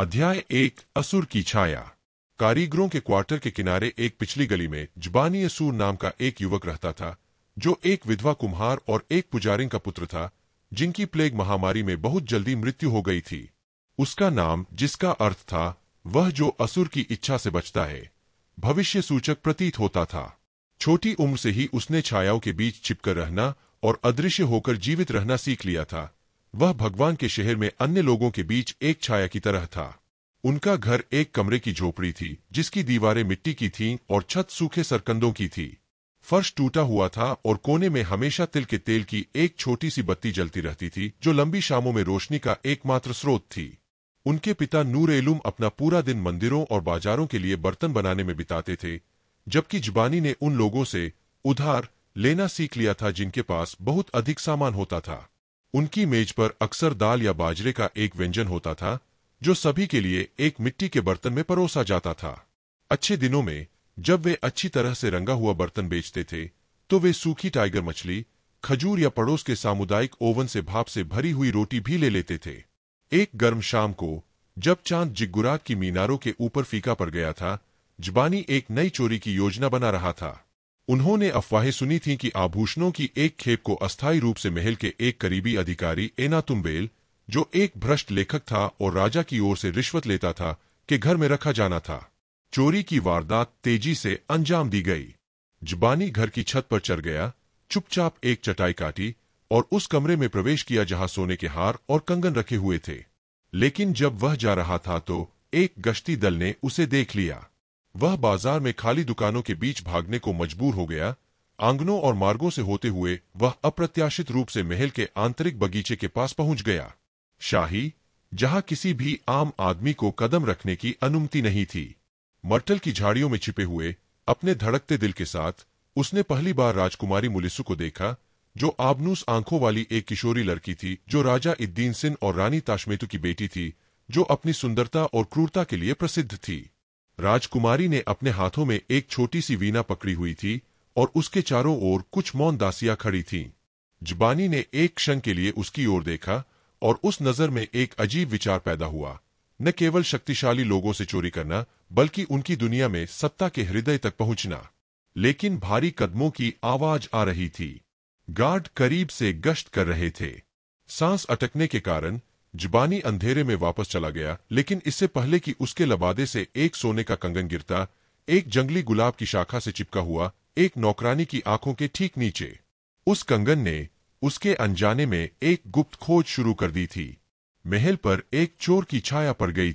अध्याय 1 असुर की छाया। कारीगरों के क्वार्टर के किनारे एक पिछली गली में जबानी असुर नाम का एक युवक रहता था, जो एक विधवा कुम्हार और एक पुजारिन का पुत्र था, जिनकी प्लेग महामारी में बहुत जल्दी मृत्यु हो गई थी। उसका नाम, जिसका अर्थ था वह जो असुर की इच्छा से बचता है, भविष्य सूचक प्रतीत होता था। छोटी उम्र से ही उसने छायाओं के बीच छिपकर रहना और अदृश्य होकर जीवित रहना सीख लिया था। वह भगवान के शहर में अन्य लोगों के बीच एक छाया की तरह था। उनका घर एक कमरे की झोपड़ी थी, जिसकी दीवारें मिट्टी की थीं और छत सूखे सरकंदों की थी। फर्श टूटा हुआ था और कोने में हमेशा तिल के तेल की एक छोटी सी बत्ती जलती रहती थी, जो लंबी शामों में रोशनी का एकमात्र स्रोत थी। उनके पिता नूर-ए-इल्म अपना पूरा दिन मंदिरों और बाजारों के लिए बर्तन बनाने में बिताते थे, जबकि जबानी ने उन लोगों से उधार लेना सीख लिया था जिनके पास बहुत अधिक सामान होता था। उनकी मेज पर अक्सर दाल या बाजरे का एक व्यंजन होता था, जो सभी के लिए एक मिट्टी के बर्तन में परोसा जाता था। अच्छे दिनों में जब वे अच्छी तरह से रंगा हुआ बर्तन बेचते थे, तो वे सूखी टाइगर मछली, खजूर या पड़ोस के सामुदायिक ओवन से भाप से भरी हुई रोटी भी ले लेते थे। एक गर्म शाम को, जब चांद जिगुरात की मीनारों के ऊपर फीका पड़ गया था, जबानी एक नई चोरी की योजना बना रहा था। उन्होंने अफवाहें सुनी थीं कि आभूषणों की एक खेप को अस्थायी रूप से महल के एक करीबी अधिकारी एनातुम्बेल, जो एक भ्रष्ट लेखक था और राजा की ओर से रिश्वत लेता था, के घर में रखा जाना था। चोरी की वारदात तेजी से अंजाम दी गई। जबानी घर की छत पर चढ़ गया, चुपचाप एक चटाई काटी और उस कमरे में प्रवेश किया जहां सोने के हार और कंगन रखे हुए थे। लेकिन जब वह जा रहा था तो एक गश्ती दल ने उसे देख लिया। वह बाजार में खाली दुकानों के बीच भागने को मजबूर हो गया। आंगनों और मार्गों से होते हुए वह अप्रत्याशित रूप से महल के आंतरिक बगीचे के पास पहुंच गया, शाही, जहां किसी भी आम आदमी को कदम रखने की अनुमति नहीं थी। मर्टल की झाड़ियों में छिपे हुए अपने धड़कते दिल के साथ उसने पहली बार राजकुमारी मुलिसु को देखा, जो आबनूस आंखों वाली एक किशोरी लड़की थी, जो राजा इद्दीन सिन और रानी ताशमेतु की बेटी थी, जो अपनी सुंदरता और क्रूरता के लिए प्रसिद्ध थी। राजकुमारी ने अपने हाथों में एक छोटी सी वीणा पकड़ी हुई थी और उसके चारों ओर कुछ मौन दासियां खड़ी थीं। जबानी ने एक क्षण के लिए उसकी ओर देखा और उस नजर में एक अजीब विचार पैदा हुआ। न केवल शक्तिशाली लोगों से चोरी करना, बल्कि उनकी दुनिया में सत्ता के हृदय तक पहुंचना। लेकिन भारी कदमों की आवाज आ रही थी। गार्ड करीब से गश्त कर रहे थे। सांस अटकने के कारण जबानी अंधेरे में वापस चला गया, लेकिन इससे पहले कि उसके लबादे से एक सोने का कंगन गिरता, एक जंगली गुलाब की शाखा से चिपका हुआ एक नौकरानी की आंखों के ठीक नीचे, उस कंगन ने उसके अनजाने में एक गुप्त खोज शुरू कर दी थी। महल पर एक चोर की छाया पड़ गई